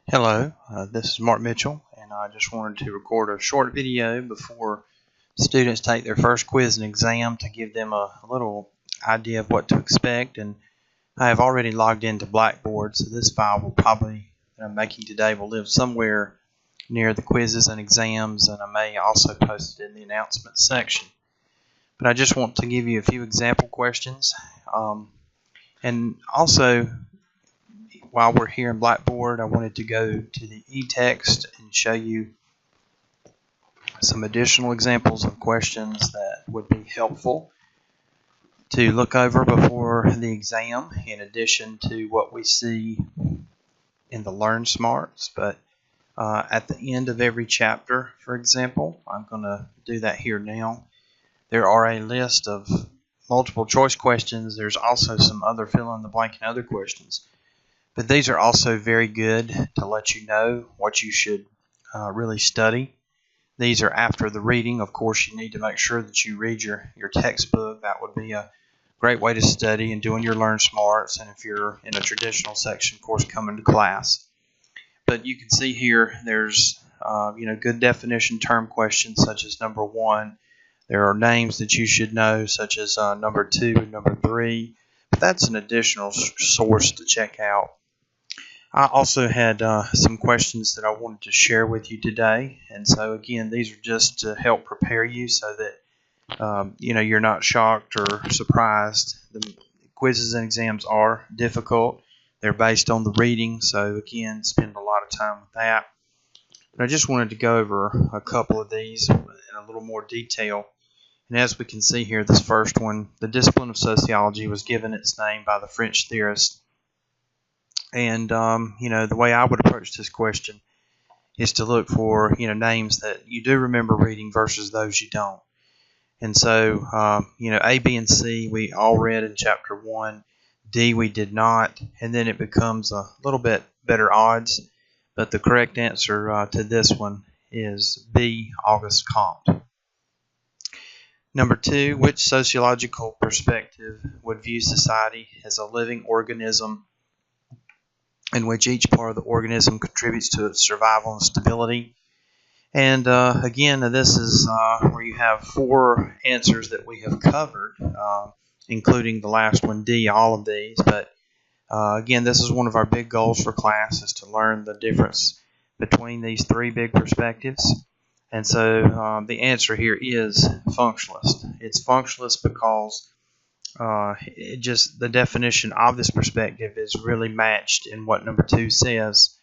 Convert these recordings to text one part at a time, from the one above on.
Hello, this is Mark Mitchell, and I just wanted to record a short video before students take their first quiz and exam to give them a little idea of what to expect. And I have already logged into Blackboard, so this file will probably that I'm making today will live somewhere near the quizzes and exams, and I may also post it in the announcements section. But I just want to give you a few example questions, and also, while we're here in Blackboard, I wanted to go to the e-text and show you some additional examples of questions that would be helpful to look over before the exam, in addition to what we see in the Learn Smarts. But at the end of every chapter, for example, I'm going to do that here now. There are a list of multiple choice questions. There's also some other fill-in-the-blank and other questions. But these are also very good to let you know what you should really study. These are after the reading. Of course, you need to make sure that you read your textbook. That would be a great way to study and doing your Learn Smarts. And if you're in a traditional section, of course, coming to class. But you can see here there's good definition term questions such as number 1. There are names that you should know such as number 2 and number 3. But that's an additional source to check out. I also had some questions that I wanted to share with you today, and so again, these are just to help prepare you so that you're not shocked or surprised. The quizzes and exams are difficult. They're based on the reading, so again, spend a lot of time with that. But I just wanted to go over a couple of these in a little more detail. And as we can see here, this first one, the discipline of sociology was given its name by the French theorist. And, the way I would approach this question is to look for, names that you do remember reading versus those you don't. And so, A, B, and C we all read in Chapter 1. D we did not. And then it becomes a little bit better odds. But the correct answer to this one is B, Auguste Comte. Number 2, which sociological perspective would view society as a living organism in which each part of the organism contributes to its survival and stability? And again, this is where you have 4 answers that we have covered, including the last one, D, all of these. But again, this is one of our big goals for class, is to learn the difference between these 3 big perspectives. And so the answer here is functionalist. It's functionalist because the definition of this perspective is really matched in what number 2 says.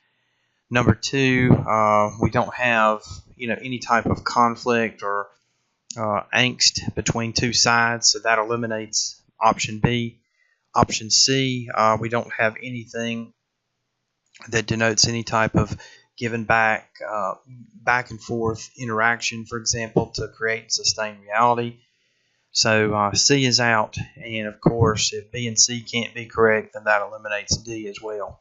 Number 2, we don't have any type of conflict or angst between 2 sides, so that eliminates option B. Option C, we don't have anything that denotes any type of given back and forth interaction, for example, to create and sustain reality. So C is out, and of course, if B and C can't be correct, then that eliminates D as well.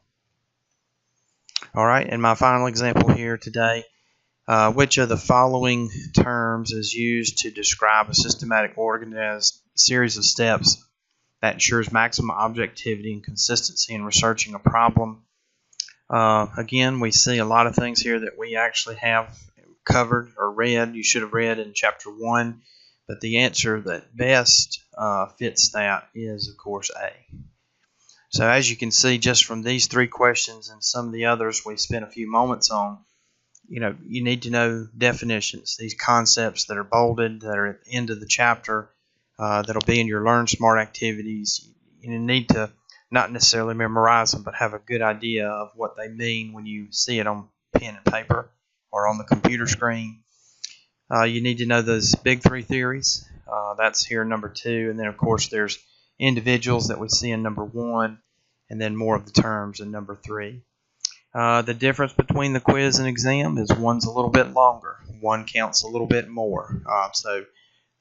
All right, and my final example here today, which of the following terms is used to describe a systematic organized series of steps that ensures maximum objectivity and consistency in researching a problem? Again, we see a lot of things here that we actually have covered or read. You should have read in Chapter 1. But the answer that best fits that is, of course, A. So as you can see, just from these 3 questions and some of the others we spent a few moments on, you need to know definitions, these concepts that are bolded, that are at the end of the chapter, that'll be in your Learn Smart activities. You need to not necessarily memorize them, but have a good idea of what they mean when you see it on pen and paper or on the computer screen. You need to know those big 3 theories. That's here in number 2. And then, of course, there's individuals that we see in number 1, and then more of the terms in number 3. The difference between the quiz and exam is one's a little bit longer. One counts a little bit more. So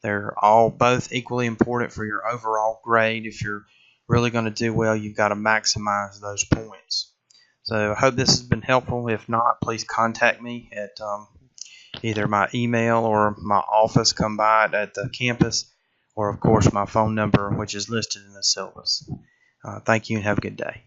they're both equally important for your overall grade. If you're really going to do well, you've got to maximize those points. So I hope this has been helpful. If not, please contact me at either my email or my office. Come by at the campus, or of course my phone number, which is listed in the syllabus. Thank you and have a good day.